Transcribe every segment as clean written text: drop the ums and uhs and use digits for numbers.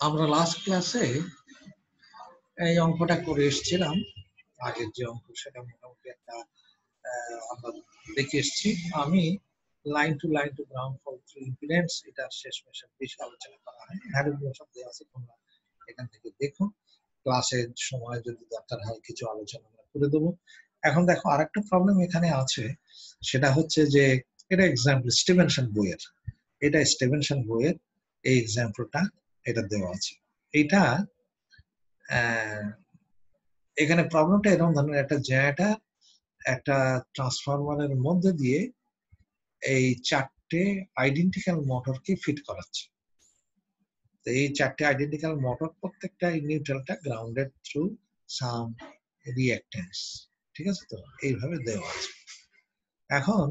আমরা লাস্ট ক্লাসে এই অঙ্কটা করে এসেছিলাম। আগের যে অঙ্ক সেটা মোটামুটি একটা আমরা দেখে এসেছি। আমি line to ground fault impedance এটা শেষমেশ বেশি আলোচনা করা হয়, ভ্যালুগুলো সব দেওয়া আছে, তোমরা এখান থেকে দেখো। ক্লাসের সময় যদি দরকার হয় কিছু আলোচনা আমরা করে দেবো। এখন দেখো আরেকটা প্রবলেম এখানে আছে, সেটা হচ্ছে যে এটা এক্সাম্পল স্টিভেনসন বইয়ের, এটা স্টিভেনসন বইয়ের এই এক্সাম্পলটা এটা দেওয়া আছে। এইটা এখানে প্রবলেমটা এরকম ধরনের, একটা জায়গাটা একটা ট্রান্সফরমারের মধ্যে দিয়ে এই চারটে আইডেন্টিক্যাল মোটরকে ফিট করাচ্ছে। তো এই চারটে আইডেন্টিক্যাল মোটর প্রত্যেকটা নিউট্রালটা গ্রাউন্ডেড থ্রু সাম রিঅ্যাক্ট্যান্স, ঠিক আছে? তো এইভাবে দেওয়া আছে। এখন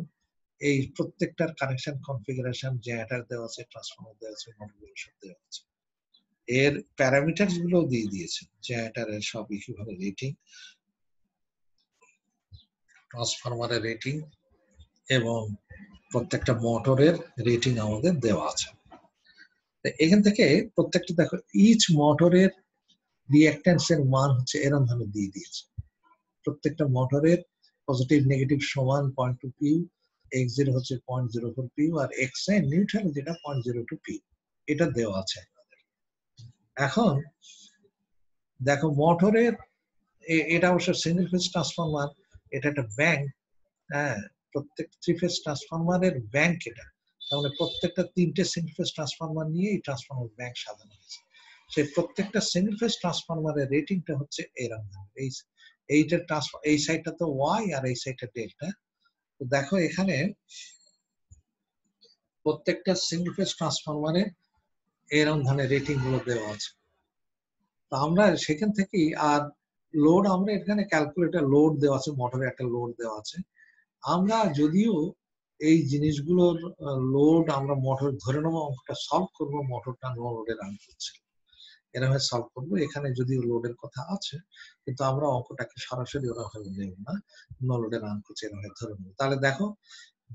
এই প্রত্যেকটার কানেকশন কনফিগারেশন জায়গাটার দেওয়া আছে, ট্রান্সফরমার দেওয়া আছে, মোটরগুলো সব দেওয়া আছে। এর প্যারামিটারস গুলো দিয়ে দিয়েছে, জায়গাটার সব ইকুইভ্যালেন্ট রেটিং, ট্রান্সফরমারের রেটিং এবং প্রত্যেকটা মোটরের রেটিং আমাদের দেওয়া আছে। এখান থেকে প্রত্যেকটা দেখো ইচ মোটরের রিঅ্যাক্ট্যান্স এর মান হচ্ছে এরকম ভাবে দিয়ে দিয়েছে। প্রত্যেকটা মোটরের পজিটিভ নেগেটিভ সমান 0.2 পিউ, x0 হচ্ছে 0.04 পিউ, আর x এ নিউট্রাল যেটা 0.02 পিউ, এটা দেওয়া আছে। এখন দেখো মোটরের এটা অবশ্য সিঙ্গেল ফেজ ট্রান্সফরমার, এটা একটা ব্যাংক। হ্যাঁ, প্রত্যেক থ্রি ফেজ ট্রান্সফরমারের ব্যাংক এটা, তাহলে প্রত্যেকটা তিনটে সিঙ্গেল ফেজ ট্রান্সফরমার নিয়ে এই ট্রান্সফরমার ব্যাংক সাজানো হয়েছে। সেই প্রত্যেকটা সিঙ্গেল ফেজ ট্রান্সফরমারের রেটিংটা হচ্ছে এরকম, এইটা এই সাইডটা তো ওয়াই আর এই সাইডটা ডেল্টা। তো দেখো এখানে প্রত্যেকটা সিঙ্গেল ফেজ ট্রান্সফরমারে এরকম ধরনের রেটিং গুলো দেওয়া আছে। তো আমরা সেখান থেকেই, আর লোড আমরা এখানে ক্যালকুলেটর লোড দেওয়া আছে, মোটরে একটা লোড দেওয়া আছে। আমরা যদিও এই জিনিসগুলোর লোড আমরা মোটর ধরে নেবো, অঙ্কটা সলভ করবো, মোটরটা নো লোডে রান করছে, এরকম সলভ করবো। এখানে যদিও লোডের কথা আছে, কিন্তু আমরা অঙ্কটাকে সরাসরি ওরকম নেব না, নো লোডে রান করছে এরকম ধরে নেবো। তাহলে দেখো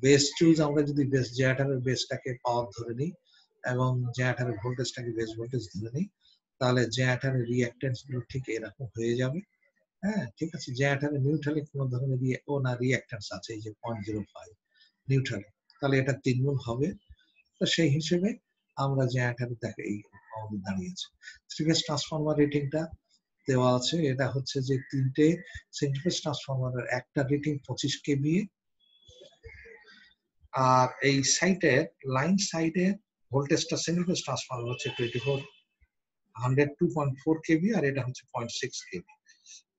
বেস চুজ, আমরা যদি বেস জেনারেটরের বেসটাকে পাওয়ার ধরে নিই এবং জেনারেটরের ভোল্টেজটাকে বেস ভোল্টেজ ধরে নিই, তাহলে জেনারেটরের রিঅ্যাক্ট্যান্স গুলো ঠিক এরকম হয়ে যাবে। হ্যাঁ, ঠিক আছে। জেনারেটরের নিউট্রালে কোনো ধরনের রিঅ্যাক্ট্যান্স আছে, এই যে 0.05 নিউট্রালে, তাহলে এটা 3 গুণ হবে। তো সেই হিসেবে আমরা জেনারেটরে দেখো এই আমাদের দাঁড়িয়েছে। থ্রি ফেজ ট্রান্সফরমার রেটিংটা দেওয়া আছে, এটা হচ্ছে যে তিনটে সিঙ্গেল ফেজ ট্রান্সফরমারের একটা রেটিং 25 কেভিএ, আর এই সাইডের লাইন সাইডে ভোল্টেজটা সিঙ্গেল ফেজ ট্রান্সফরমার হচ্ছে 2.4 কেভি, আর এটা হচ্ছে 0.6 কেভি।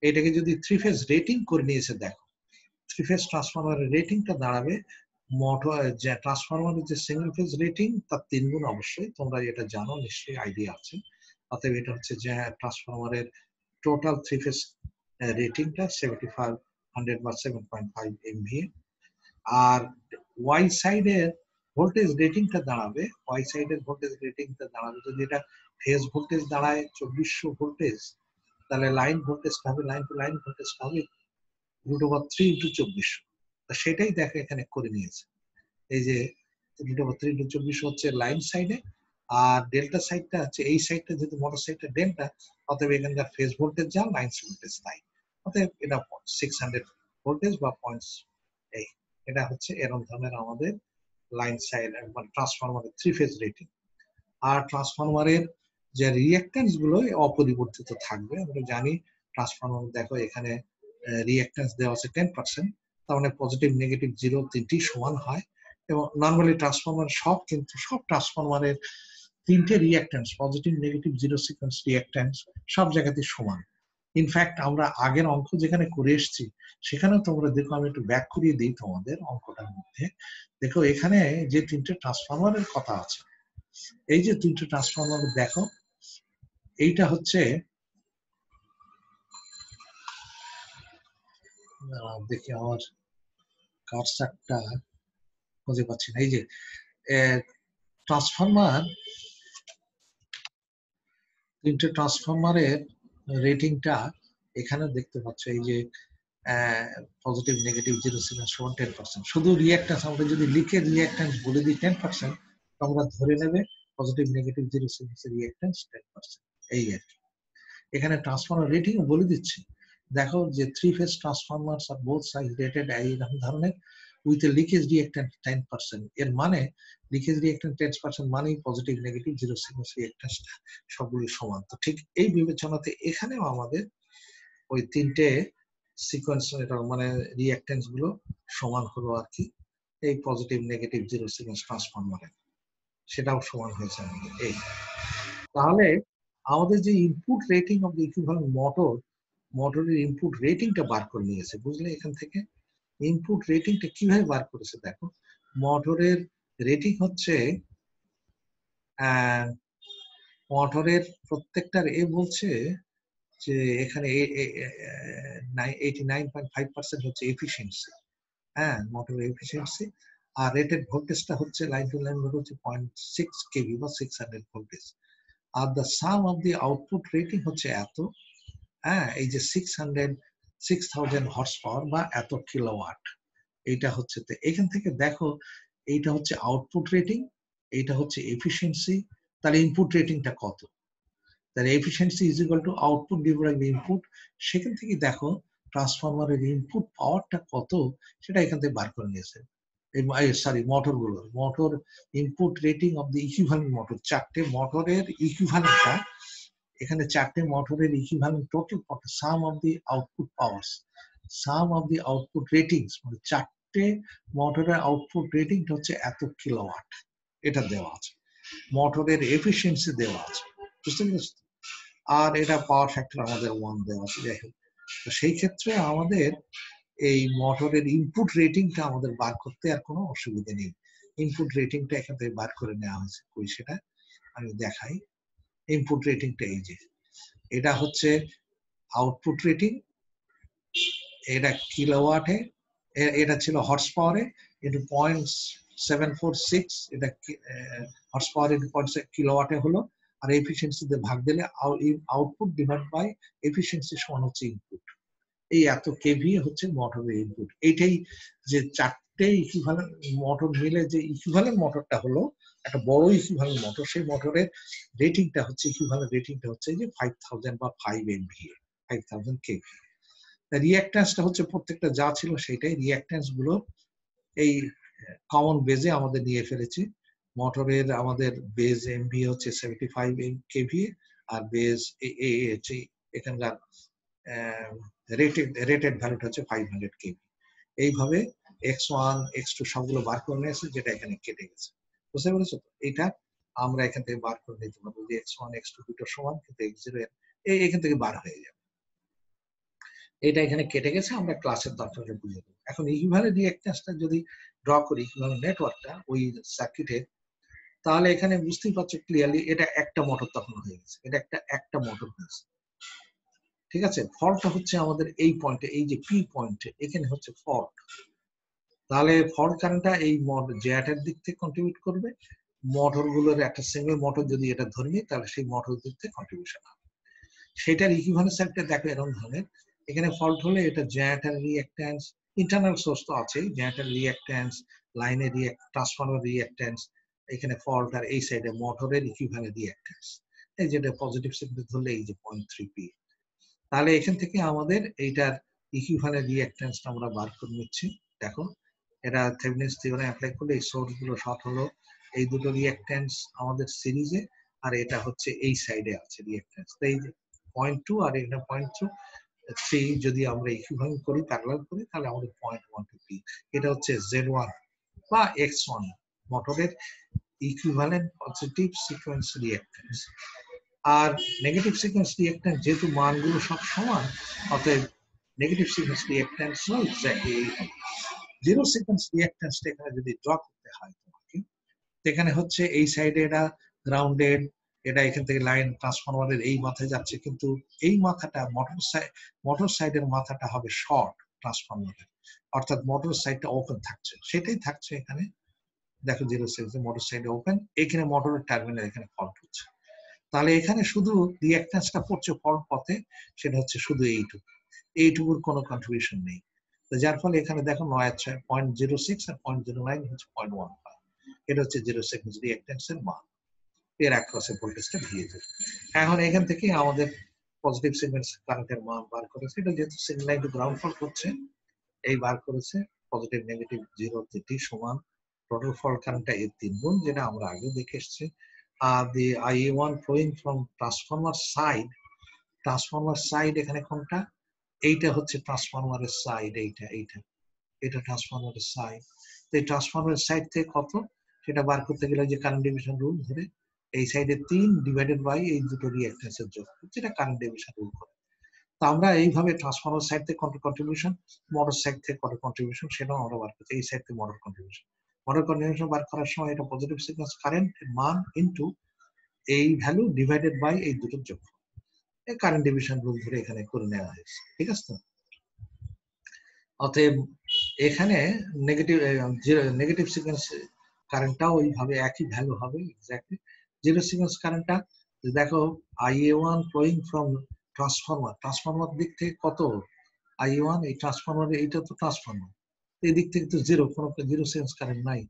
এটাকে যদি থ্রি ফেজ রেটিং করে নিয়েছে, দেখো থ্রি ফেজ ট্রান্সফরমারের রেটিংটা দাঁড়াবে মোটর যে ট্রান্সফরমারের যে সিঙ্গেল ফেজ রেটিং তার 3 গুণ। অবশ্যই তোমরা এটা জানো, নিশ্চয়ই আইডিয়া আছে। অতএব এটা হচ্ছে যে ট্রান্সফরমারের টোটাল থ্রি ফেজ রেটিংটা 7500 বা 7.5 MVA, আর ওয়াই সাইডের ভোল্টেজ রেটিংটা দাঁড়াবে, ওয়াই সাইডের ভোল্টেজ রেটিংটা দাঁড়াবে, যদি এটা ফেজ ভোল্টেজ দাঁড়ায় 2400 ভোল্টেজ, তাহলে লাইন ভোল্টেজটা হবে, লাইন টু লাইন ভোল্টেজটা হবে √3 × 2400। সেটাই দেখো এখানে করে নিয়েছে, এই যে √3 × 2400 হচ্ছে লাইন সাইডে, আর ডেল্টা সাইডটা হচ্ছে এই সাইডটা, যেহেতু মোটর সাইডটা ডেল্টা, অতএব এখানকার ফেজ ভোল্টেজ যা লাইন ভোল্টেজ তাই, অতএব এটা 600 ভোল্টেজ বা এটা হচ্ছে এরকম ধরনের আমাদের লাইন সাইড মানে ট্রান্সফরমারের থ্রি ফেজ রেটিং। আর ট্রান্সফরমারের যে রিঅ্যাক্ট্যান্স গুলো অপরিবর্তিত থাকবে। আমরা জানি ট্রান্সফরমার, দেখো এখানে রিঅ্যাক্ট্যান্স দেওয়া আছে 10%, তার মানে পজিটিভ নেগেটিভ জিরো তিনটি সমান হয়। এবং নর্মালি ট্রান্সফরমার কিন্তু সব ট্রান্সফরমারের তিনটে reactance, positive negative zero sequence reactance সব জায়গাতে সমান। ইনফ্যাক্ট আমরা আগের অঙ্ক যেখানে করে এসেছি সেখানেও তোমরা দেখো, আমি একটু ব্যাক করিয়ে দিই তোমাদের অঙ্কটার মধ্যে। দেখো এখানে যে তিনটে ট্রান্সফরমারের কথা আছে, এই যে তিনটে ট্রান্সফরমার দেখো, এইটা হচ্ছে দেখি আমার কার্সারটা খুঁজে পাচ্ছি না, এই যে ট্রান্সফরমার, তিনটে ট্রান্সফরমারের রেটিংটা এখানে দেখতে পাচ্ছ, এই যে পজিটিভ নেগেটিভ জিরো সিকোয়েন্স সমান 10%। শুধু রিঅ্যাক্ট্যান্স আমরা যদি লিখে রিঅ্যাক্ট্যান্স বলে দিই 10%, তোমরা ধরে নেবে positive negative zero sequence reactance 10%। এই আর কি। এখানে ট্রান্সফরমার রেটিং বলে দিচ্ছি। দেখো যে 3 phase ট্রান্সফরমার্স আর বোথ সাইড রেটেড এইরকম ধরনের উইথ এ লিকেজ রিঅ্যাকট্যান্ট 10%। এর মানে লিকেজ রিঅ্যাকট্যান্ট 10% মানেই পজিটিভ নেগেটিভ জিরো সিকোয়েন্স রিঅ্যাকট্যান্সটা সবগুলি সমান। তো ঠিক এই বিবেচনাতে এখানেও আমাদের ওই তিনটে সিকোয়েন্স মানে রিঅ্যাকট্যান্স গুলো সমান হলো আর কি, এই পজিটিভ নেগেটিভ জিরো সিকোয়েন্স ট্রান্সফরমারে সেটাও সমান হয়েছে আমাদের। এই তাহলে আমাদের যে input rating of the equivalent মোটরের ইনপুট রেটিংটা বার করে নিয়েছে, বুঝলে? এখান থেকে ইনপুট রেটিংটা কিভাবে বার করেছে দেখো। মোটরের রেটিং হচ্ছে মোটরের প্রত্যেকটার বলছে যে এখানে 89.5% হচ্ছে এফিসিয়েন্সি, হ্যাঁ মোটরের এফিসিয়েন্সি। আর রেটেড ভোল্টেজটা হচ্ছে লাইন টু লাইন হচ্ছে 0.6 কেভি বা 600 voltage. Are the some of the output rating হচ্ছে এত, হ্যাঁ এই যে 6000 হর্স পাওয়ার বা এত কিলোওয়াট, এইটা হচ্ছে। তো এখান থেকে দেখো এইটা হচ্ছে আউটপুট রেটিং, এইটা হচ্ছে এফিসিয়েন্সি, তাহলে ইনপুট রেটিংটা কত? তাহলে efficiency is equal to output divided by input. সেখান থেকে দেখো ট্রান্সফরমারের ইনপুট পাওয়ারটা কত সেটা এখান থেকে বার করে নিয়েছে। সরি মোটরগুলোর motor input rating of the equivalent motor, চারটে মোটরের ইকুইভ্যালেন্টটা এখানে, চারটে মোটরের equivalent total sum of the output powers, sum of the output ratings, মানে চারটে মোটরের আউটপুট রেটিংটা হচ্ছে এত কিলোওয়াট, এটা দেওয়া আছে। মোটরের এফিসিয়েন্সি দেওয়া আছে, বুঝতে পেরেছো? আর এটা পাওয়ার ফ্যাক্টর আমাদের 1 দেওয়া আছে। যাই হোক, তো সেই ক্ষেত্রে আমাদের এই মোটরের ইনপুট রেটিংটা আমাদের বার করতে আর কোনো অসুবিধা নেই। ইনপুট রেটিংটা এখান থেকে বার করে নেওয়া হয়েছে। কই সেটা আমি দেখাই। ইনপুট রেটিংটা এই যে, এটা হচ্ছে আউটপুট রেটিং, এটা কিলোওয়াটে, এটা ছিল হর্স পাওয়ারে, এটা 0.746, এটা হর্স পাওয়ার ইন্টু কিলোওয়াটে হলো। আর এফিসিয়েন্সিতে ভাগ দিলে আউটপুট ডিভাইড বাই এফিসিয়েন্সি সমান হচ্ছে ইনপুট। এই এত কেভি হচ্ছে মোটরের ইনপুট। এইটাই যে চারটে ইকুইভ্যালেন্ট মোটর মিলে যে ইকুইভ্যালেন্ট মোটরটা হলো একটা বড় ইকুইভ্যালেন্ট মোটর, সেই মোটরের রেটিংটা হচ্ছে ইকুইভ্যালেন্ট রেটিংটা হচ্ছে যে 5000 বা 5 MVA, 5000 কেভি। রিঅ্যাকট্যান্সটা হচ্ছে প্রত্যেকটা যা ছিল সেটাই। রিঅ্যাকট্যান্স গুলো এই কমন বেজে আমাদের নিয়ে ফেলেছি। মোটরের আমাদের বেজ এমভি হচ্ছে 75 কেভি, আর বেজ হচ্ছে এখানকার রেটেড ভ্যালুটা হচ্ছে 500 কেভি। এইভাবে x1 x2 সবগুলো বার করে নিয়েছে, যেটা এখানে কেটে গেছে। বুঝতে পেরেছো? এটা আমরা এখান থেকে বার করে নিতে পারবো যে x1 x2 দুটো সমান, কিন্তু x0 এখান থেকে বার হয়ে যাবে। এটা এখানে কেটে গেছে, আমরা ক্লাসের দরকারে বুঝে দেবো। এখন ইকুইভ্যালেন্ট রিঅ্যাকট্যান্সটা যদি ড্র করি ইকুইভ্যালেন্ট নেটওয়ার্কটা ওই সার্কিটে, তাহলে এখানে বুঝতেই পারছো ক্লিয়ারলি এটা একটা মোটর তখন হয়ে গেছে, এটা একটা মোটর হয়েছে। ঠিক আছে, ফল্টটা হচ্ছে আমাদের এই পয়েন্টে, এই যে পি পয়েন্টে এখানে হচ্ছে ফল্ট। তাহলে ফল্ট কারেন্টটা এই জেআরের দিক থেকে কন্ট্রিবিউট করবে। মোটরগুলোর একটা সিঙ্গেল মোটর যদি এটা ধরে নিই, তাহলে সেই মোটর দিক থেকে কন্ট্রিবিউশন হবে। সেটার ইকুইভ্যালেন্ট সার্কিটে দেখো এরকম ধরনের, এখানে ফল্ট হলে এটা জেনারেটর রিঅ্যাকট্যান্স, ইন্টারনাল সোর্স তো আছে, জেনারেটর রিঅ্যাকট্যান্স, লাইনের ট্রান্সফরমার রিঅ্যাকট্যান্স, এখানে ফল্ট, আর এই সাইডে মোটরের ইকুইভ্যালেন্ট রিঅ্যাকট্যান্স, এই যেটা পজিটিভ সিগন্যাল ধরলে এই যে 0.3 পি। তাহলে এখান থেকে আমাদের এইটার ইকুইভ্যালেন্ট রিঅ্যাকট্যান্সটা আমরা বার করে নিচ্ছি। দেখো এটা থেভেনিনস থিওরাম অ্যাপ্লাই করলে এই সোর্স গুলো শর্ট হলো, এই দুটো রিঅ্যাকট্যান্স আমাদের সিরিজে, আর এটা হচ্ছে এই সাইডে আছে রিঅ্যাকট্যান্স। এই যে 0.2 আর এখানে 0.3 যদি আমরা ইকুইভ্যালেন্ট করি, প্যারালাল করি, তাহলে আমাদের 0.12 পি। এটা হচ্ছে Z1 বা X1 মোটরের ইকুইভ্যালেন্ট পজিটিভ সিকোয়েন্স রিঅ্যাকট্যান্স। আর নেগেটিভ সিকোয়েন্স রিঅ্যাকট্যান্স যেহেতু মানগুলো সব সমান, অতএব নেগেটিভ সিকোয়েন্স রিঅ্যাকট্যান্সও এক্স্যাক্টলি এই হবে। জিরো সিকোয়েন্স রিঅ্যাকট্যান্সটা এখানে যদি ড্র করতে হয় তোমাকে, এখানে হচ্ছে এই সাইডে এটা গ্রাউন্ডেড, এটা এখান থেকে লাইন ট্রান্সফরমারের এই মাথায় যাচ্ছে, কিন্তু এই মাথাটা মোটর সাইডের মাথাটা হবে শর্ট ট্রান্সফরমারের, অর্থাৎ মোটর সাইডটা ওপেন থাকছে, সেটাই থাকছে এখানে। দেখো জিরো সিকোয়েন্স মোটর সাইডে ওপেন, এখানে মোটরের টার্মিনাল এখানে ফল্ট হচ্ছে। তাহলে এখানে শুধু রিঅ্যাকট্যান্সটা পড়ছে ফল্ট পথে, সেটা হচ্ছে শুধু এইটুকুর কোনো কন্ট্রিবিউশন নেই। তো যার ফলে এখানে দেখো 0.06 আর 0.09 হচ্ছে 0.15, এটা হচ্ছে জিরো সিকোয়েন্স রিঅ্যাকট্যান্সের মান। এর অ্যাক্রসে ভোল্টেজটা ভিএ যাবে। এখন এখান থেকে আমাদের পজিটিভ সিগন্যাল কারেন্টের মান বার করেছে। এটা যেহেতু signal line to ground fault হচ্ছে, এই বার করেছে পজিটিভ নেগেটিভ 0 টি সমান টোটাল ফল্ট কারেন্টটা এর 3 গুণ, যেটা আমরা আগে দেখে এসেছি। আর দি IA1 flowing from transformer side এখানে কোনটা? এইটা হচ্ছে ট্রান্সফরমারের সাইড, এটা ট্রান্সফরমারের সাইড। তো এই ট্রান্সফরমারের সাইড থেকে কত সেটা বার করতে গেলে যে কারেন্ট ডিভিশন রুল ধরে এই সাইডে 3 ডিভাইডেড বাই এই দুটো রিঅ্যাকট্যান্সের যোগ, যেটা কারেন্ট ডিভিশন রুল করে। তো আমরা এইভাবে ট্রান্সফরমার সাইড থেকে কত কন্ট্রিবিউশন, মোটর সাইড থেকে কত কন্ট্রিবিউশন সেটাও আমরা বার করছি। এই সাইড থেকে মোটর কন্ট্রিবিউশন বার করার সময় এটা পজিটিভ সিকোয়েন্স কারেন্ট মান ইনটু এই ভ্যালু ডিভাইডেড বাই এই দুটোর যোগ, এই কারেন্ট ডিভিশন রুল ধরে এখানে করে নেওয়া হয়েছে। ঠিক আছে তো? অতএব এখানে নেগেটিভ সিকোয়েন্স কারেন্টটাও ওইভাবে একই ভ্যালু হবে এক্স্যাক্টলি। জিরো সিকোয়েন্স কারেন্টটা দেখো IA1 ফ্লোয়িং ফ্রম ট্রান্সফরমার দিক থেকে কত IA1, এই ট্রান্সফরমার, এইটা তো ট্রান্সফরমার, এই দিক থেকে তো জিরো, কোনো জিরো সিকোয়েন্স কারেন্ট নাই।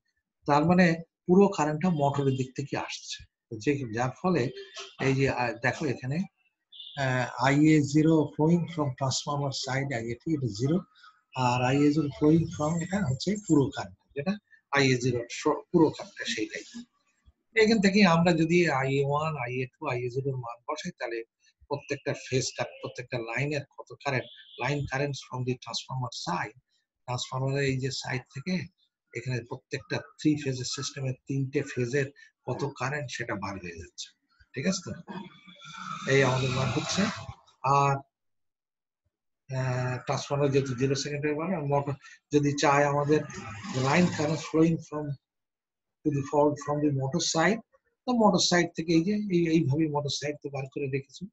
তার মানে পুরো কারেন্টটা মোটরের দিক থেকে আসছে, যার ফলে এই যে দেখো এখানে IA0 flowing from transformer side IA2 এটা 0, আর IA0 flowing from এটা হচ্ছে পুরো কারেন্ট, যেটা IA0 পুরো কারেন্ট সেইটাই। এখান থেকে আমরা যদি IA1, IA2, IA0 এর মান বসাই, তাহলে প্রত্যেকটা ফেজ কারেন্ট, প্রত্যেকটা লাইনের কত current, line current from the transformer side, ট্রান্সফরমারের এই যে সাইড থেকে এখানে প্রত্যেকটা 3 ফেজের সিস্টেমের 3টে ফেজের কত কারেন্ট সেটা বার হয়ে যাচ্ছে। ঠিক আছে তো? এই আমাদের বার হচ্ছে। আর ট্রান্সফরমার যেহেতু 0 সেকেন্ডের বার, মোটর যদি চায় আমাদের line current flowing from to the fault from the motor side, তো মোটর সাইড থেকে এই যে এইভাবে মোটর সাইড তো বার করে রেখেছো,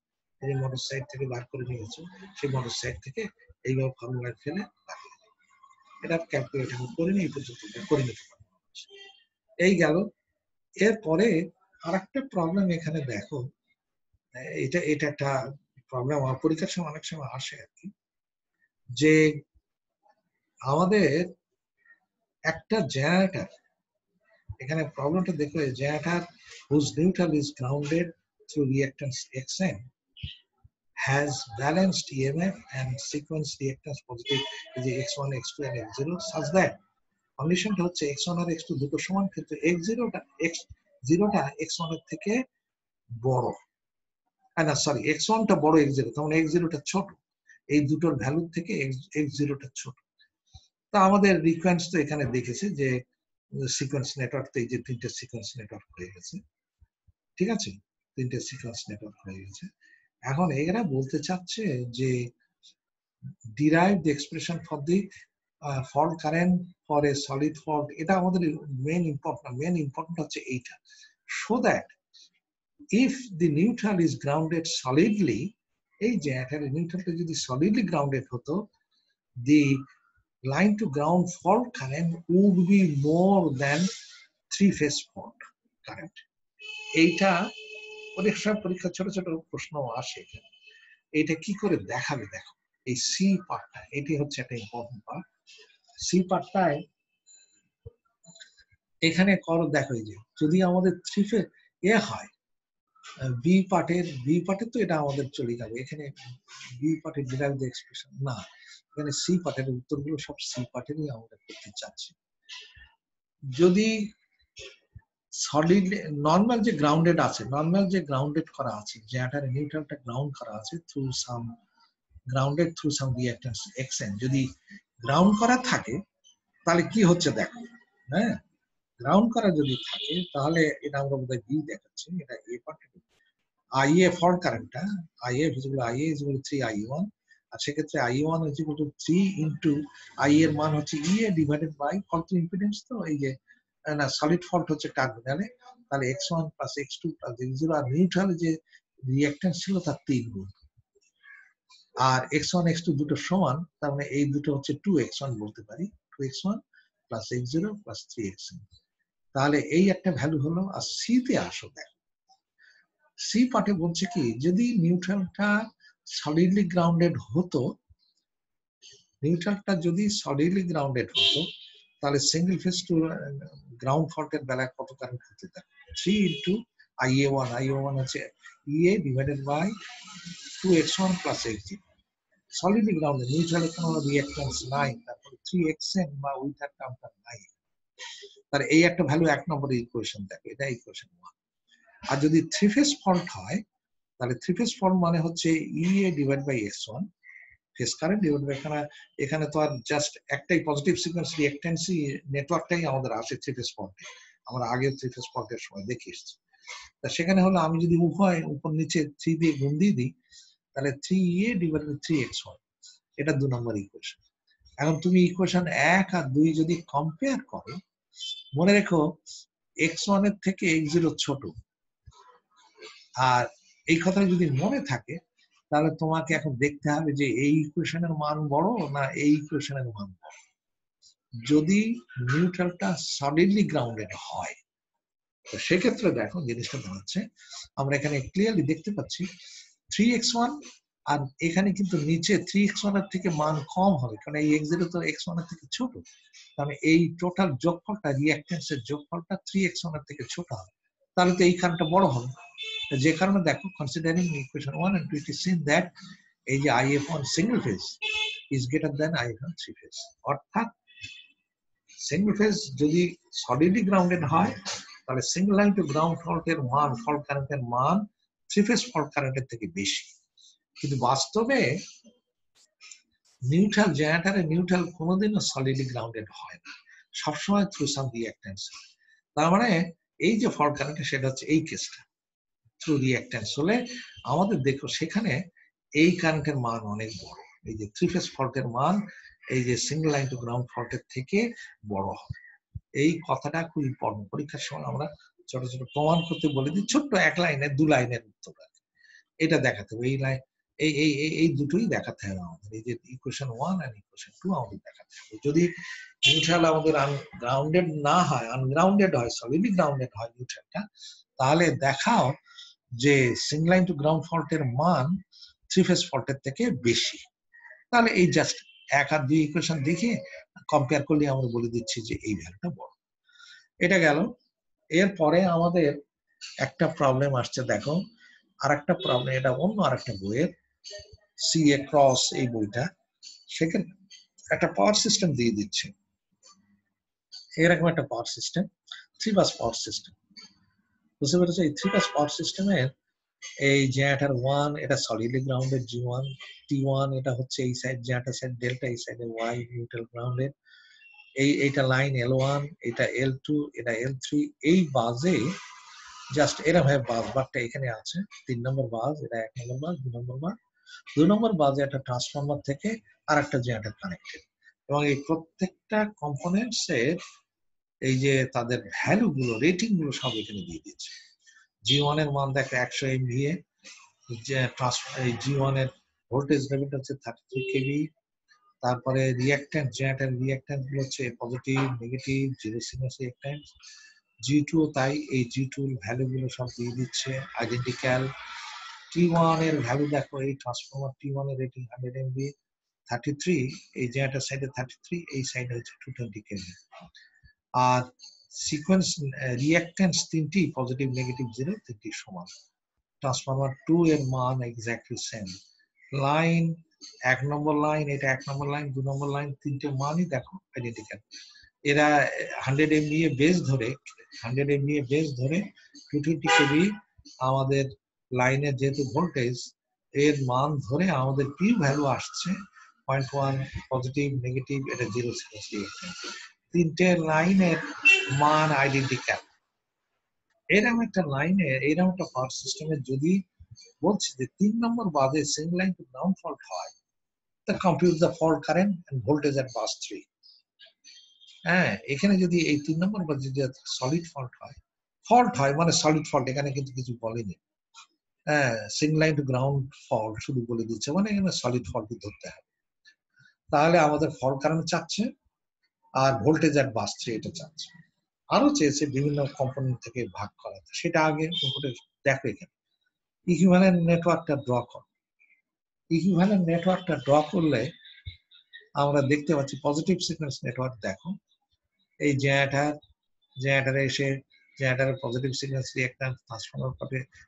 এই যে মোটর সাইড থেকে বার করে নিয়েছো, সেই মোটর সাইড থেকে এইভাবে ফর্মুলায় ফেলে বার করে দেবে। এটা ক্যালকুলেট করে নিয়ে এই পর্যন্ত করে নিতে পারবো। এই গেল। এরপরে আরেকটা প্রবলেম এখানে দেখো, এটা একটা প্রবলেম আমার পরীক্ষার সময় অনেক সময় আসে আর কি, যে আমাদের একটা জেনারেটর, এখানে প্রবলেমটা দেখো, generator whose neutral is grounded through reactance Xn has balanced EMF and sequence reactance positive is X1, X2 and X0 such that কন্ডিশনটা হচ্ছে X1 আর X2 দুটো সমান, কিন্তু X0টা X1 এর থেকে বড়, না সরি X1টা বড় X0, তখন X0টা ছোট, এই দুটোর ভ্যালু থেকে X0টা ছোট। তা আমাদের রিকোয়েন্স তো এখানে দেখেছে যে সিকোয়েন্স নেটওয়ার্ক, এই যে 3টে সিকোয়েন্স নেটওয়ার্ক হয়ে গেছে। ঠিক আছে, 3টে সিকোয়েন্স নেটওয়ার্ক হয়ে গেছে। এখন এরা বলতে চাচ্ছে যে derive the expression for the fault current for a solid fault, এটা আমাদের মেইন ইম্পর্টেন্ট হচ্ছে এইটা, so that if the neutral is grounded solidly, এই যে এখানে নিউট্রালটা যদি solidly grounded হতো, the line to ground fault current would be more than 3-phase fault current. এইটা পরীক্ষা ছোট ছোট প্রশ্ন আসে এখানে, এটা কি করে দেখাবে দেখো, এই সি পার্টটা, এটি হচ্ছে একটা ইম্পর্টেন্ট পার্ট। সি পার্টটায় এখানে করো, দেখো এই যে যদি আমাদের 3 ফেজ হয়, বি পার্টের তো এটা আমাদের চলে যাবে, এখানে বি পার্টের ডিরাইভ দ্য এক্সপ্রেশন না, এখানে সি পার্টের উত্তরগুলো সব সি পার্টেরই আমরা করতে চাচ্ছি। যদি সলিড নর্মাল যে গ্রাউন্ডেড আছে, করা আছে, জেনারেটরের নিউট্রালটা গ্রাউন্ড করা আছে থ্রু সাম রিঅ্যাকট্যান্স Xn, যদি গ্রাউন্ড করা থাকে তাহলে কি হচ্ছে দেখো, হ্যাঁ গ্রাউন্ড করা যদি থাকে তাহলে এটা আমরা বোধহয় বি দেখাচ্ছি, এটা এ পার্ট। IA ফল্ট কারেন্টটা IA is equal to 3 I1, আর সেক্ষেত্রে I1 is equal to 3 into I এর মান হচ্ছে EA divided by fault impedance, তো এই যে না সলিড ফল্ট হচ্ছে টার্মিনালে, তাহলে X1 plus X2 plus X0, আর নিউট্রাল যে রিঅ্যাকট্যান্স ছিল তার 3 গুণ, আর X1 X2 দুটো সমান, তার মানে এই দুটো হচ্ছে 2X1 বলতে পারি, 2X1 plus X0 plus 3Xn, তাহলে এই একটা ভ্যালু হলো। আর সি তে আসো, দেখো সি পার্টে বলছে কি, যদি নিউট্রালটা সলিডলি গ্রাউন্ডেড হতো, তাহলে সিঙ্গেল ফেজ টু গ্রাউন্ড ফল্টের বেলায় কত কারেন্ট হতে থাকে, 3 ইন্টু IA1 হচ্ছে EA divided by 2x1 plus xg। Solidly grounded, নিউট্রালে কোনো রিঅ্যাকট্যান্স নাই, তারপরে 3xn বা উইথার টার্মটা নাই। তার এই একটা ভ্যালু 1 নম্বরের ইকুয়েশন দেখো, এটা ইকুয়েশন 1। আর যদি থ্রি ফেজ ফল্ট হয়, তাহলে থ্রি ফেজ ফল্ট মানে হচ্ছে EA divide by S1 phase current divide by, এখানে তো আর জাস্ট একটাই পজিটিভ সিকোয়েন্স রিঅ্যাকট্যান্সই নেটওয়ার্কটাই আমাদের আসে থ্রি ফেজ ফল্টে, আমরা আগে থ্রি ফেজ ফল্টের সময় দেখে এসেছি। তা সেখানে হলো আমি যদি উভয় উপর নিচে 3 দিয়ে গুণ দিয়ে দিই, তাহলে 3EA ডিভাইড বাই 3x1, এটা 2 নম্বর ইকুয়েশন। এখন তুমি ইকুয়েশন 1 আর 2 যদি কম্পেয়ার করো, মনে রেখো x1 এর থেকে x0 ছোট। আর এই কথা যদি মনে থাকে, তাহলে তোমাকে এখন দেখতে হবে যে এই ইকুয়েশনের মান বড় না এই ইকুয়েশনের মান বড়। যদি নিউট্রালটা সলিডলি গ্রাউন্ডেড হয়, তো সেক্ষেত্রে দেখো জিনিসটা দাঁড়াচ্ছে, আমরা এখানে ক্লিয়ারলি দেখতে পাচ্ছি 3x1, আর এখানে কিন্তু নিচে 3x1 এর থেকে মান কম হবে, কারণ এই x0 তো x1 এর থেকে ছোট। তাহলে এই টোটাল যোগফলটা, রিঅ্যাকট্যান্সের যোগফলটা 3x1 এর থেকে ছোট হবে, তাহলে তো এইখানটা বড় হবে। যে কারণে দেখো, considering equation 1 and 2, it is seen that এই যে IF1 single phase is greater than IF1 three phase. অর্থাৎ সিঙ্গেল ফেজ যদি সলিডলি গ্রাউন্ডেড হয়, তাহলে সিঙ্গেল লাইন টু গ্রাউন্ড ফল্টের মান, ফল্ট কারেন্টের মান থ্রি ফেজ ফল্ট কারেন্টের থেকে বেশি। কিন্তু বাস্তবে নিউট্রাল জেনারেটরে নিউট্রাল কোনোদিনও সলিডলি গ্রাউন্ডেড হয় না, সবসময় থ্রু সাম রিঅ্যাকট্যান্স। তার মানে এই যে ফল্ট কারেন্ট, সেটা হচ্ছে এই কেসটা থ্রু রিঅ্যাকট্যান্স হলে আমাদের দেখো সেখানে এই কারেন্টের মান অনেক বড়। এই যে থ্রি ফেজ ফল্টের মান এই যে সিঙ্গেল লাইন টু গ্রাউন্ড ফল্টের থেকে বড় হবে। এই কথাটা খুব ইম্পর্টেন্ট, পরীক্ষার সময় আমরা ছোট ছোট প্রমাণ করতে বলে দিই, ছোট্ট 1 লাইনের 2 লাইনের উত্তর এটা দেখাতে হবে। এই লাইন এই দুটোই দেখাতে হবে আমাদের, এই যে ইকুয়েশন 1 আর ইকুয়েশন 2 আমাদের দেখাতে হবে। যদি নিউট্রাল আমাদের আনগ্রাউন্ডেড না হয়, আনগ্রাউন্ডেড হয়, সলিডলি গ্রাউন্ডেড হয় নিউট্রালটা, তাহলে দেখাও যে সিঙ্গেল লাইন টু গ্রাউন্ড ফল্টের মান থ্রি ফেজ ফল্টের থেকে বেশি। তাহলে এই জাস্ট 1 আর 2 ইকুয়েশন দেখে কম্পেয়ার করলে আমরা বলে দিচ্ছি যে এই ভ্যালুটা বড়। এটা গেল। এরপরে আমাদের একটা প্রবলেম আসছে, দেখো আর একটা প্রবলেম, এটা অন্য আর একটা বইয়ের CA ক্রস এই বইটা, সেখানে একটা পাওয়ার সিস্টেম দিয়ে দিচ্ছে, এরকম একটা পাওয়ার সিস্টেম, 3 বাস পাওয়ার সিস্টেম। বুঝতে পেরেছো? এই 3 বাস পাওয়ার সিস্টেমের এই জেনারেটর 1 এটা সলিডলি গ্রাউন্ডেড G1, T1 এটা হচ্ছে এই সাইড জেনারেটর সাইড ডেল্টা, এই সাইডে Y নিউট্রাল গ্রাউন্ডেড, এইটা লাইন L1, এটা L2, এটা L3, এই বাসে জাস্ট এরা ভাবে বাস বারটা এখানে আছে, 3 নম্বর বাস, এটা 1 নম্বর বাস, 2 নম্বর বাস, 2 নম্বর বাসে একটা ট্রান্সফরমার থেকে আর একটা জেনারেটর কানেক্টেড, এবং এই প্রত্যেকটা কম্পোনেন্টস এর এই যে তাদের ভ্যালু গুলো, রেটিং গুলো সব এখানে দিয়ে দিচ্ছে। G1 এর মান দেখো 100 MVA, যে এই G1 এর ভোল্টেজ লেভেল হচ্ছে 33 kV, তারপরে রিঅ্যাকট্যান্ট, জেনারেটর রিঅ্যাকট্যান্ট গুলো হচ্ছে positive, negative, zero sequence reactant. G2 তাই, এই G2 এর ভ্যালু গুলো সব দিয়ে দিচ্ছে আইডেন্টিক্যাল। T1 এর ভ্যালু দেখো, এই ট্রান্সফরমার T1 এর রেটিং 100 MVA, 33, এই জেনারেটর সাইডে 33, এই সাইডে হচ্ছে 220 kV। আর সিকোয়েন্স রিঅ্যাকট্যান্স তিনটি পজিটিভ, নেগেটিভ, জিরো, তিনটি সমান। ট্রান্সফরমার 2 এর মান এক্স্যাক্টলি সেম। লাইন 1 নম্বর লাইন, এটা 1 নম্বর লাইন, 2 নম্বর লাইন, তিনটে মানই দেখো আইডেন্টিক্যাল। এরা 100 MVA বেস ধরে, 100 MVA বেস ধরে 220 kV আমাদের লাইনের যেহেতু ভোল্টেজ, এর মান ধরে আমাদের পি ভ্যালু আসছে 0.1 পজিটিভ, নেগেটিভ, এটা জিরো সিকোয়েন্স রিঅ্যাকট্যান্স। তিনটে লাইনের মান আইডেন্টিক্যাল। এরকম একটা লাইনে, এরকম একটা পাওয়ার সিস্টেমে যদি বলছি যে 3 নম্বর বাসে single line to ground fault হয়, তা compute the fault current and voltage at bus 3। হ্যাঁ, এখানে যদি এই 3 নম্বর বাসে যদি সলিড ফল্ট হয় মানে সলিড ফল্ট, এখানে কিন্তু কিছু বলেনি। হ্যাঁ, single line to ground fault শুধু বলে দিচ্ছে, মানে এখানে সলিড ফল্টই ধরতে হবে। তাহলে আমাদের ফল্ট কারেন্ট চাচ্ছে আর ভোল্টেজ এট বাস 3 এটা চাচ্ছে। আরো চেয়েছে বিভিন্ন কম্পোনেন্ট থেকে ভাগ করা, সেটা আগে দেখো। এখানে ইকুইভ্যালেন্ট নেটওয়ার্কটা ড্র করো। ইকুইভ্যালেন্ট নেটওয়ার্কটা ড্র করলে আমরা দেখতে পাচ্ছি পজিটিভ সিকোয়েন্স নেটওয়ার্ক। দেখো এই জেনারেটরে এসে জেনারেটরের positive sequence reactance,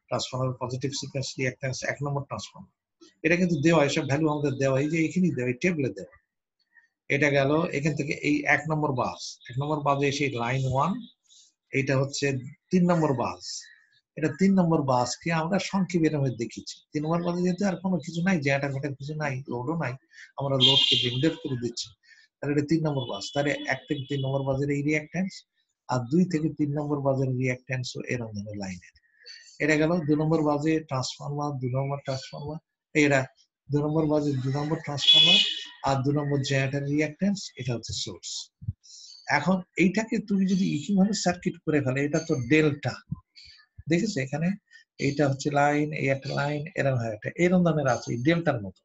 transformer positive sequence reactance 1 নম্বর ট্রান্সফরমার। এটা কিন্তু দেওয়া, এসব ভ্যালু আমাদের দেওয়া, এই যে এখানেই দেওয়া, এই টেবলে দেওয়া। এটা গেল এখান থেকে এই 1 নম্বর বাস, 1 নম্বর বাসে এসে লাইন 1, এইটা হচ্ছে 3 নম্বর বাস। এটা 3 নম্বর বাসকে আমরা সংক্ষেপের মধ্যে দেখিয়েছি। 3 নম্বর বাসে যেহেতু আর কোনো কিছু নাই, জেনারেটর ঘাটার কিছু নাই, লোডও নাই, আমরা লোডকে জেনারেট করে দিচ্ছি, তাহলে এটা 3 নম্বর বাস। তাহলে 1 থেকে 3 নম্বর বাসের এই রিঅ্যাকট্যান্স, আর 2 থেকে 3 নম্বর বাসের রিঅ্যাকট্যান্সও এরকম ধরনের লাইনের। এটা গেল 2 নম্বর বাসে ট্রান্সফরমার, 2 নম্বর ট্রান্সফরমার, এরা 2 নম্বর বাসে 2 নম্বর ট্রান্সফরমার আর 2 নম্বর জেনারেটর রিঅ্যাকট্যান্স, এটা হচ্ছে সোর্স। এখন এইটাকে তুমি যদি ইকুইভ্যালেন্ট সার্কিট করে ফেলে, এটা তো ডেল্টা, দেখেছো এখানে, এইটা হচ্ছে লাইন, এই একটা লাইন, এরকম হয়, একটা এরকম ধরনের আছে ডেল্টার মতো।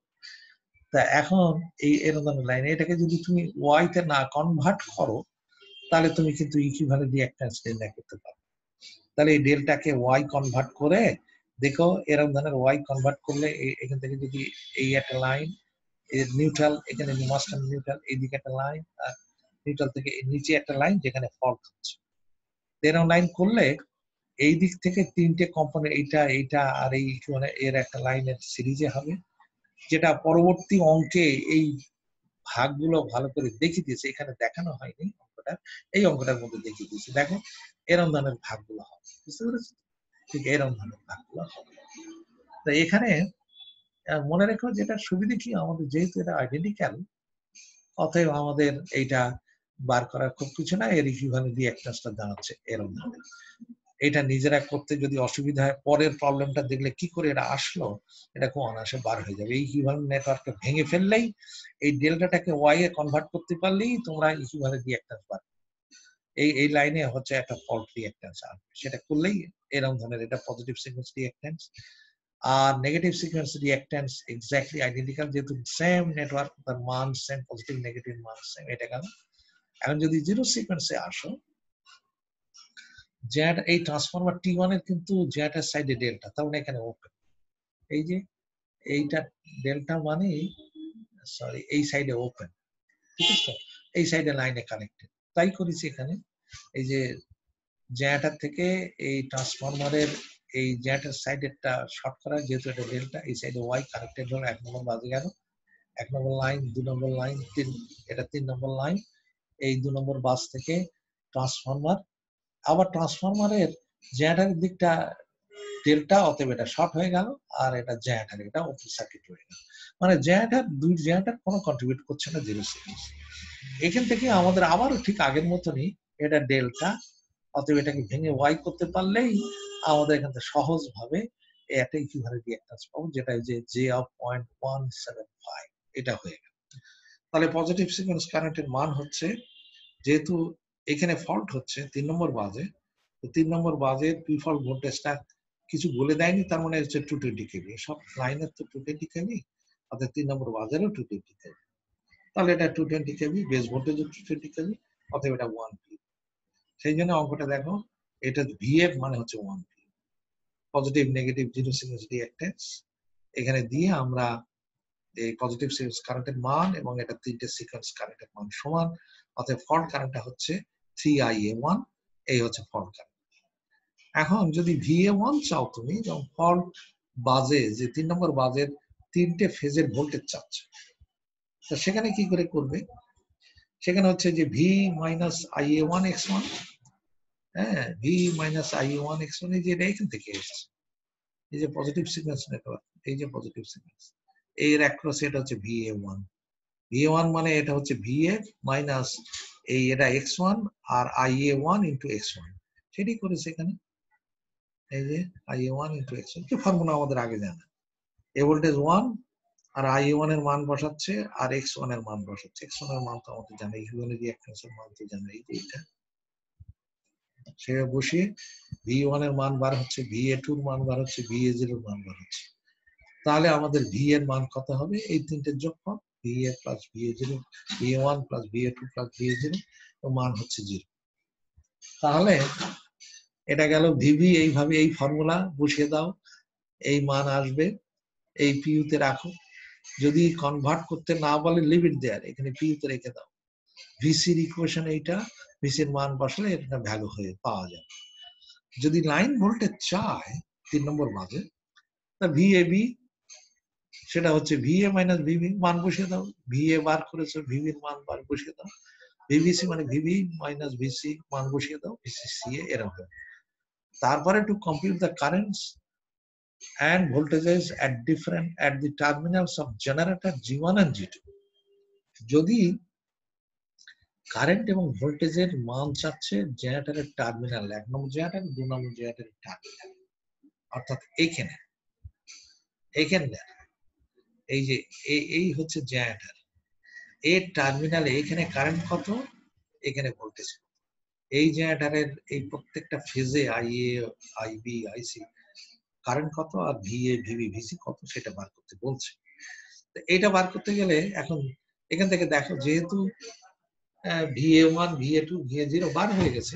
তা এখন এই এরকম ধরনের লাইন, এটাকে যদি তুমি ওয়াই তে না কনভার্ট করো, তাহলে তুমি কিন্তু ইকুইভ্যালেন্ট রিঅ্যাকট্যান্স নির্ণয় করতে পারো। তাহলে এই ডেল্টাকে ওয়াই কনভার্ট করে দেখো, এরকম ধরনের ওয়াই কনভার্ট করলে এখান থেকে যদি এই একটা লাইন, নিউট্রাল, এখানে মাস্টার নিউট্রাল, এইদিকে একটা লাইন, আর নিউট্রাল থেকে নিচে একটা লাইন যেখানে ফল্ট হচ্ছে, এরকম লাইন করলে এই দিক থেকে 3টে কম্পোনেন্ট, এইটা এইটা আর এই মানে এর একটা লাইনের সিরিজে হবে, যেটা পরবর্তী অঙ্কে এই ভাগগুলো ভালো করে দেখিয়ে দিয়েছে, এখানে দেখানো হয়নি অঙ্কটা, এই অঙ্কটার মধ্যে দেখিয়ে দিয়েছে। দেখো এরকম ধরনের ভাগগুলো হবে, বুঝতে পেরেছো? ঠিক এরকম ধরনের ভাগগুলো হবে। তো এখানে মনে রেখো, যেটা সুবিধা কি, আমাদের যেহেতু এটা আইডেন্টিক্যাল, অতএব আমাদের এইটা বার করার খুব কিছু না, এর ইকুইভ্যালেন্ট রিঅ্যাকট্যান্সটা দাঁড়াচ্ছে এরকম ধরনের। এটা নিজেরা করতে যদি অসুবিধা হয়, পরের প্রবলেমটা দেখলে কি করে এটা আসলো, এটা খুব অনায়াসে বার হয়ে যাবে। এই ইকুইভ্যালেন্ট নেটওয়ার্ককে ভেঙে ফেললেই, এই ডেল্টাটাকে ওয়াই এ কনভার্ট করতে পারলেই তোমরা ইকুইভ্যালেন্ট রিঅ্যাকট্যান্স পাবে। এই লাইনে হচ্ছে একটা ফল্ট রিঅ্যাকট্যান্স আসবে, সেটা করলেই এরকম ধরনের, এটা পজিটিভ সিকোয়েন্স রিঅ্যাকট্যান্স। আর negative sequence reactance exactly identical, যেহেতু সেম নেটওয়ার্ক, তার মান সেম, পজিটিভ নেগেটিভ মান সেম, এটা গেল। এখন যদি জিরো সিকোয়েন্সে আসো, জেড এই ট্রান্সফরমার T1 এর কিন্তু জেড এর সাইডে ডেল্টা, তার মানে এখানে ওপেন, এই যে এইটা ডেল্টা মানে, সরি, এই সাইডে ওপেন, ঠিক আছে, এই সাইডে লাইনে কানেক্টেড। তাই করেছি এখানে, এই যে জেনারেটর থেকে এই ট্রান্সফরমারের এই জেনারেটর সাইডেরটা শর্ট করা, যেহেতু এটা ডেল্টা, এই সাইডে ওয়াই কানেক্টেড হলো, 1 নম্বর বাজে গেল, 1 নম্বর লাইন, 2 নম্বর লাইন, 3, এটা 3 নম্বর লাইন, এই 2 নম্বর বাস থেকে ট্রান্সফরমার, আবার ট্রান্সফরমারের জেনারেটরের দিকটা ডেল্টা, অতএব এটা শর্ট হয়ে গেল, আর এটা জেনারেটর, এটা ওপেন সার্কিট হয়ে গেল। মানে জেনারেটর, দুই জেনারেটর কোনো কন্ট্রিবিউট করছে না জিরো সিকোয়েন্স। এখান থেকে আমাদের আবারও ঠিক আগের মতনই, এটা ডেল্টা, অতএব এটাকে ভেঙে ওয়াই করতে পারলেই আমাদের এখান থেকে সহজভাবে একটা ইকুইভ্যালেন্ট রিঅ্যাকট্যান্স পাবো, যেটা যে জে অফ 0.175, এটা হয়ে গেল। তাহলে পজিটিভ সিকোয়েন্স কারেন্টের মান হচ্ছে, যেহেতু এখানে ফল্ট হচ্ছে 3 নম্বর বাজে, তো 3 নম্বর বাজের প্রিফল্ট ভোল্টেজটা কিছু বলে দেয়নি, তার মানে হচ্ছে 220 কেভি, সব লাইনের তো 220 কেভি, অর্থাৎ 3 নম্বর বাজেরও 220 কেভি, তাহলে এটা 220 কেভি, বেস ভোল্টেজ 220 কেভি, অতএব এটা 1 ভি। সেই জন্য অঙ্কটা দেখো, এটা ভিএফ মানে হচ্ছে 1 V, positive negative zero sequence reactance, এখানে দিয়ে আমরা এই পজিটিভ সিকোয়েন্স কারেন্টের মান এবং এটা 3টে সিকোয়েন্স কারেন্টের মান সমান, অতএব ফল্ট কারেন্টটা হচ্ছে 3IA1, এই হচ্ছে ফল্ট কারেন্ট। এখন যদি VA1 চাও তুমি, যেমন ফল্ট বাজে যে 3 নম্বর বাজের 3টে ফেজের ভোল্টেজ চাচ্ছ, তো সেখানে কি করে করবে, সেখানে হচ্ছে যে V মাইনাস IA1 X1, হ্যাঁ, V মাইনাস IA1 X1, এই যে এটা এখান থেকে এসছে, এই যে পজিটিভ সিকোয়েন্স নেটওয়ার্ক, এই যে পজিটিভ সিকোয়েন্স, এর অ্যাক্রস এটা হচ্ছে VA1, VA1 মানে এটা হচ্ছে VF মাইনাস এই এটা X1 আর IA1 ইন্টু X1, সেটি করেছে এখানে, এই যে IA1 ইন্টু X1, কি ফর্মুলা আমাদের আগে জানা, এ ভোল্টেজ 1 আর IA1 এর মান বসাচ্ছে, আর X1 এর মান বসাচ্ছে, X1 এর মান তো আমাদের জানা, ইকুইভ্যালেন্ট রিঅ্যাকট্যান্সের মান তো জানা, এই যে এটা সেটা বসিয়ে V1 এর মান বার হচ্ছে, VA2 এর মান বার হচ্ছে, VA0 এর মান বার হচ্ছে, তাহলে আমাদের V এর মান কত হবে, এই তিনটের যোগফল, VA plus VA0, VA1 plus VA2 plus VA0, মান হচ্ছে 0। তাহলে এটা গেল ভিভি, এইভাবে এই ফর্মুলা বসিয়ে দাও, এই মান আসবে, এই পিইউতে রাখো, যদি কনভার্ট করতে না বলে লিভ ইট দেয়ার, এখানে পিইউতে রেখে দাও, ভিসির ইকুয়েশন এইটা, ভিসির মান বসালে এটা ভ্যালু হয়ে পাওয়া যাবে। যদি লাইন ভোল্টেজ চায় 3 নম্বর মাঝে, তা ভিএবি সেটা হচ্ছে ভিএ মাইনাস ভিবি, মান বসিয়ে দাও। ভিএ বার করেছো, ভিবির মান বার বসিয়ে দাও। ভিবিসি মানে ভিবি মাইনাস ভিসি, মান বসিয়ে দাও। ভিসিসিএ এরকম। তারপরে to compute the currents and voltages at the terminals of generator G1 and G2. যদি কারেন্ট এবং ভোল্টেজের মান চাচ্ছে জেনারেটরের টার্মিনাল, 1 নম্বর জেনারেটর, 2 নম্বর জেনারেটরের টার্মিনাল, অর্থাৎ এইখানে এই যে এই হচ্ছে জেনারেটর, এর টার্মিনালে এখানে কারেন্ট কত, এখানে ভোল্টেজ, এই জেনারেটরের এই প্রত্যেকটা ফেজে আইএ, আইবি, আইসি কারেন্ট কত আর ভিএ, ভিবি, ভিসি কত সেটা বার করতে বলছে। এটা বার করতে গেলে এখন এখান থেকে দেখো, যেহেতু VA1, VA2, VA0 বার হয়ে গেছে,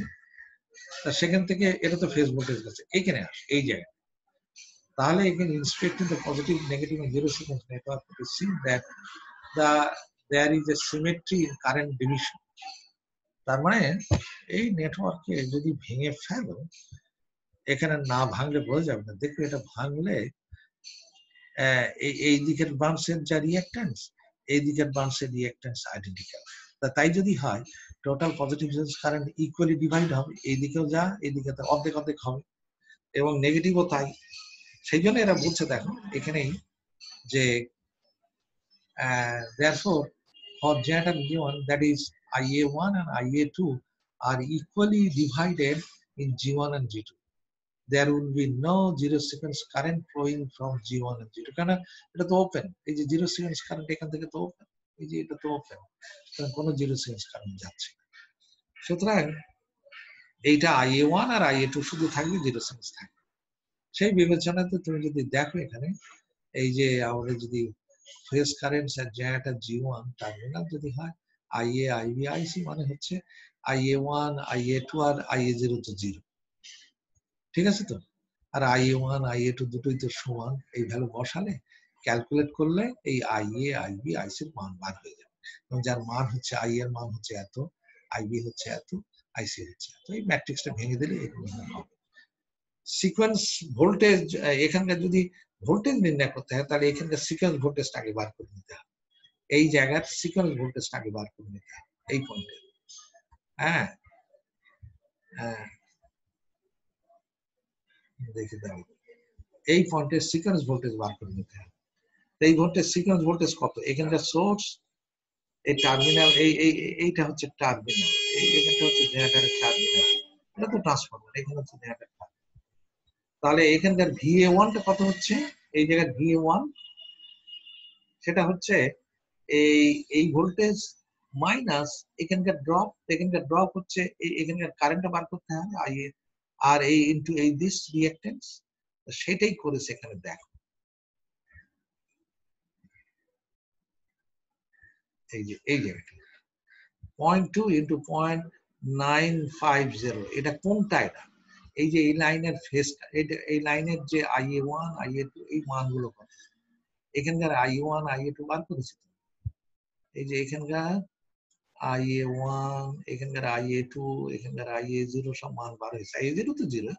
তা সেখান থেকে এটা তো ফেজ ভোল্টেজ গেছে, এইখানে আসে এই জায়গায়। তাহলে এখানে inspecting the positive, negative and zero sequence network to see that there is a symmetry in current division. তার মানে এই নেটওয়ার্কে যদি ভেঙে ফেলো, এখানে না ভাঙলে বোঝা যাবে না। দেখো এটা ভাঙলে এই দিকের ব্রাঞ্চের যা রিঅ্যাক্ট্যান্স, এই দিকের ব্রাঞ্চের রিঅ্যাক্ট্যান্স আইডেন্টিক্যাল। তাই যদি হয় total positive current equally divide হবে, এই দিকেও যা এই দিকে অর্ধেক অর্ধেক হবে, এবং নেগেটিভও তাই। সেই জন্য এরা বলছে দেখো এখানেই যে therefore for generator G1, that is IA1 and IA2 are equally divided in G1 and G2. There will be no zero sequence current flowing from G1 and G2. কারণ এটা তো ওপেন, এই যে জিরো সিকোয়েন্স কারেন্ট এখান থেকে তো open, এই যে এটা তো ওপেন, কোনো জিরো সিকোয়েন্স কারেন্ট যাচ্ছে। সুতরাং এইটা IA1 আর IA2 শুধু থাকবে, জিরো সিকোয়েন্স থাকবে। সেই বিবেচনাতে তুমি যদি দেখো এখানে এই যে আমাদের যদি ফেজ কারেন্টস আর জেনারেটর G1 টার্মিনাল যদি হয় IA, IB, IC, মানে হচ্ছে IA1, IA2 আর IA0 তো জিরো, ঠিক আছে তো। আর IA1, IA2 দুটোই তো সমান, এই ভ্যালু বসালে ক্যালকুলেট করলে এই IA, IB, IC এর মান বার হয়ে যাবে। এবং যার মান হচ্ছে I এর মান হচ্ছে এত, IB হচ্ছে এত, IC হচ্ছে এত, এই ম্যাট্রিক্সটা ভেঙে দিলে এরকম হবে। সিকোয়েন্স ভোল্টেজ, এখানকার যদি ভোল্টেজ নির্ণয় করতে হয় তাহলে এখানকার সিকোয়েন্স ভোল্টেজটা আগে বার করে নিতে হবে, এই জায়গার সিকোয়েন্স ভোল্টেজটা আগে বার করে নিতে হবে এই পয়েন্টে। হ্যাঁ হ্যাঁ, দেখে দাও এই পয়েন্টের সিকোয়েন্স ভোল্টেজ বার করে নিতে হবে। এই ভোল্টেজ সিকোয়েন্স ভোল্টেজ কত, এখানকার সোর্স, এই টার্মিনাল, এইটা হচ্ছে টার্মিনাল, এইখানটা হচ্ছে জেনারেটরের টার্মিনাল, এটা তো ট্রান্সফরমার, এখানে হচ্ছে জেনারেটর। তাহলে এখানকার VA1 টা কত হচ্ছে, এই জায়গায় VA1 সেটা হচ্ছে এই ভোল্টেজ মাইনাস এখানকার ড্রপ হচ্ছে এখানকার কারেন্টটা বার করতে হবে IA, আর এই ইনটু এই দিস রিঅ্যাক্ট্যান্স, সেটাই করেছে এখানে। দেখো এই যে এই জায়গাটা 0.2 ইন্টু 0.950, এটা কোনটা, এটা এই যে এই লাইনের ফেজটা, এই লাইনের যে IA1, IA2 এই মানগুলো কত, এখানকার IA1, IA2 বার করেছি। এই যে এখানকার IA1, এখানকার IA2, এখানকার IA0 সব মান বার হয়েছে। IA0 তো জিরো,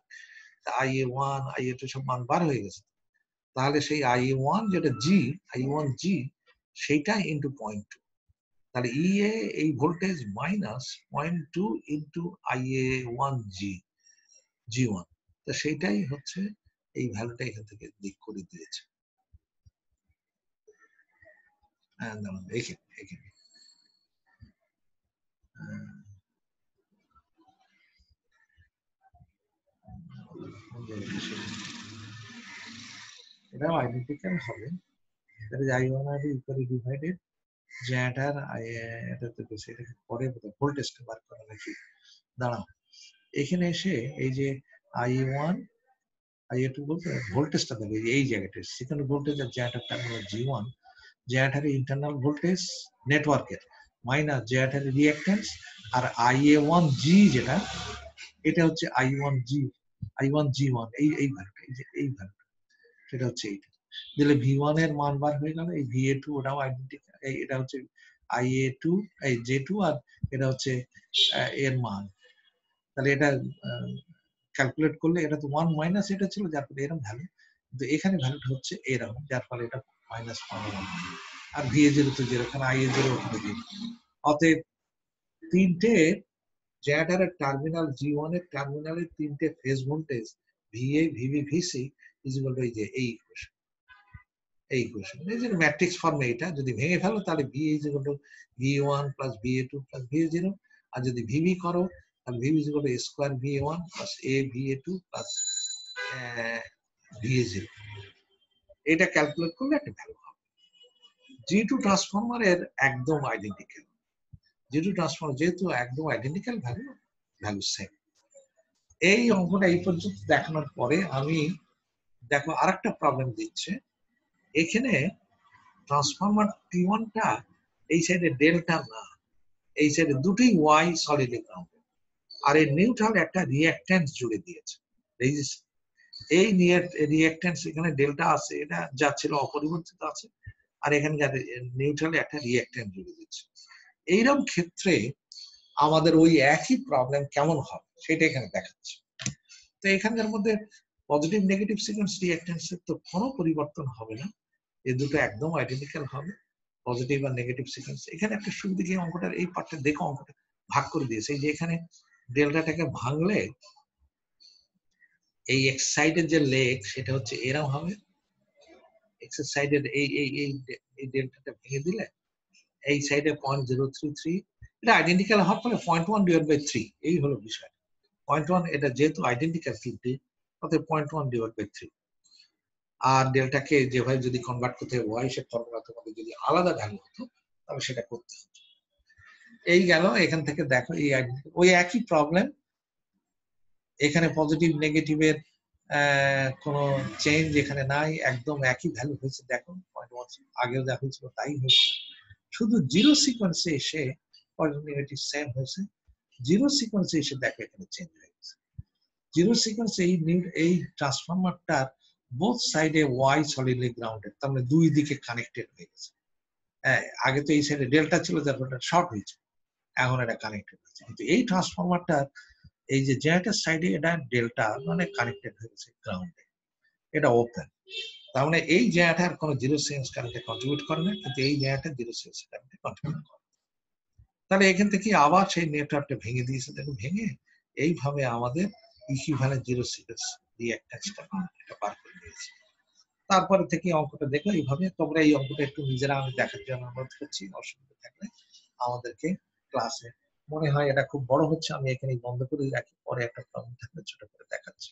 IA1, IA2 সব মান বার হয়ে গেছে। তাহলে সেই IA1 যেটা I1G সেইটা ইন্টু 0.2, তাহলে EA এই voltage minus 0.2 into IA1G, G1, তো সেইটাই হচ্ছে এই ভ্যালুটা এখান থেকে দিক করে দিয়েছে। এখানে এটাও আইডেন্টিক্যাল হবে, that is I1 আর equally divided জেনারেটর এটা তো এটাকে পরে ভোল্টেজটা বার করা নাকি। দাঁড়াও, এখানে এসে এই যে I1, IA2 বলতে ভোল্টেজটা দেবে এই জায়গাটা, সেখানে ভোল্টেজ আর জেনারেটর টার্মিনাল G1, জেনারেটরের ইন্টারনাল ভোল্টেজ নেটওয়ার্কের মাইনাস জেনারেটরের রিঅ্যাক্ট্যান্স, আর IA1G যেটা, এটা হচ্ছে I1G1 এই ভ্যালুটা, এই যে এই ভ্যালুটা, সেটা হচ্ছে এইটা দিলে V1 এর মান বার হয়ে গেল। এই VA2 ওটাও আইডেন্টিক্যাল, এটা হচ্ছে IA2, এই J2, আর এটা হচ্ছে এর মান। তাহলে এটা ক্যালকুলেট করলে এটা তো 1 মাইনাস এটা ছিল, যার ফলে এরকম ভ্যালু, কিন্তু এখানে ভ্যালুটা হচ্ছে এরকম, যার ফলে এটা মাইনাস 1 আর VA0 তো যেরকম IA0 ওখানে 0। অতএব তিনটে জেনারেটরের টার্মিনাল G1 এর টার্মিনালে তিনটে phase voltage VA, VB, VC is equal two এই যে এই ইকুয়েশন, এই ইকুয়েশন এই যে ম্যাট্রিক্স ফর্মে এটা যদি ভেঙে ফেলো তাহলে VA is equal two VA1 plus VA2 plus VA0, আর যদি VB করো তাহলে VB is equal two A square VA1 plus A VA2 plus VA0। এটা ক্যালকুলেট করলে একটা ভ্যালু হবে। G2 ট্রান্সফরমারের একদম আইডেন্টিক্যাল, G2 ট্রান্সফরমার যেহেতু একদম আইডেন্টিক্যাল ভ্যালু সেম। এই অঙ্কটা এই পর্যন্ত দেখানোর পরে আমি দেখো আরেকটা প্রবলেম দিচ্ছে। এখানে ট্রান্সফরমার T1টা এই সাইডে ডেল্টা না, এই সাইডে দুটি Y সলিডলি গ্রাউন্ডেড, আর এই নিউট্রাল একটা রিঅ্যাকট্যান্স জুড়ে দিয়েছে। এই রিঅ্যাকট্যান্স এখানে ডেল্টা আছে, এটা যা ছিল অপরিবর্তিত আছে, আর এখানে নিউট্রালে একটা রিঅ্যাকট্যান্স জুড়ে দিচ্ছে। এইরকম ক্ষেত্রে আমাদের ওই একই প্রবলেম কেমন হবে সেটা এখানে দেখাচ্ছে। তো এখানকার মধ্যে পজিটিভ নেগেটিভ সিকোয়েন্স রিঅ্যাকট্যান্সের তো কোনো পরিবর্তন হবে না, এই দুটো একদম আইডেন্টিক্যাল হবে, পজিটিভ আর নেগেটিভ সিকোয়েন্স। এখানে একটা সুবিধা কি, অঙ্কটার এই পার্টটা দেখো, অঙ্কটা ভাগ করে দিয়েছে। এই যে এখানে ডেল্টাটাকে ভাঙলে এই এক্স সাইডের যে লেগ সেটা হচ্ছে এরকম হবে, এক্স সাইডের এই ডেল্টাটা ভেঙে দিলে এই সাইডে 0.033, এটা আইডেন্টিক্যাল হওয়ার ফলে 0.1 ডিভাইড বাই 3, এই হলো বিষয়। 0.1 এটা যেহেতু আইডেন্টিক্যাল ফিল্ডটি, অতএব 0.1 ডিভাইড বাই 3। আর ডেল্টাকে যেভাবে যদি কনভার্ট করতে হয় ওয়াই সে ফর্মুলা, তোমাদের যদি আলাদা ভ্যালু হতো তাহলে সেটা করতে হতো। এই গেল এখান থেকে দেখো এই ওই একই প্রবলেম, এখানে পজিটিভ নেগেটিভের কোনো চেঞ্জ এখানে নাই, একদম একই ভ্যালু হয়েছে। দেখো 0.1 আগেও যা হয়েছিল তাই হয়েছে, শুধু জিরো সিকোয়েন্সে এসে পজিটিভ নেগেটিভ সেম হয়েছে, জিরো সিকোয়েন্সে এসে দেখো এখানে চেঞ্জ হয়ে গেছে। জিরো সিকোয়েন্সে এই ট্রান্সফরমারটার বোথ সাইডে ওয়াই সলিডলি গ্রাউন্ডেড, তার মানে দুই দিকে কানেক্টেড হয়ে গেছে। হ্যাঁ, আগে তো এই সাইডে ডেল্টা ছিল, যার ফলে শর্ট হয়েছে, এখন এটা কানেক্টেড হয়েছে। কিন্তু এই ট্রান্সফরমারটার এই যে জেনারেটর সাইডে এটা ডেল্টা মানে কানেক্টেড হয়ে গেছে গ্রাউন্ডে, এটা ওপেন, তার মানে এই জেনারেটর কোনো জিরো সিকোয়েন্স কারেন্টে কন্ট্রিবিউট করে না, কিন্তু এই জেনারেটর জিরো সিকোয়েন্স কারেন্টে কন্ট্রিবিউট করে। তাহলে এখান থেকে আবার সেই নেটওয়ার্কটা ভেঙে দিয়েছে, দেখো ভেঙে এইভাবে আমাদের ইকুইভ্যালেন্ট জিরো সিকোয়েন্স রিঅ্যাকট্যান্সটা এটা বার করে দিয়েছে। তারপরে থেকে অঙ্কটা দেখো এইভাবে, তোমরা এই অঙ্কটা একটু নিজেরা আমি দেখার জন্য অনুরোধ করছি, অসুবিধা থাকলে আমাদেরকে ক্লাসে, মনে হয় এটা খুব বড় হচ্ছে, আমি এখানে বন্ধ করে রাখি, পরে একটা প্রবলেম থাকলে ছোট করে দেখাচ্ছি।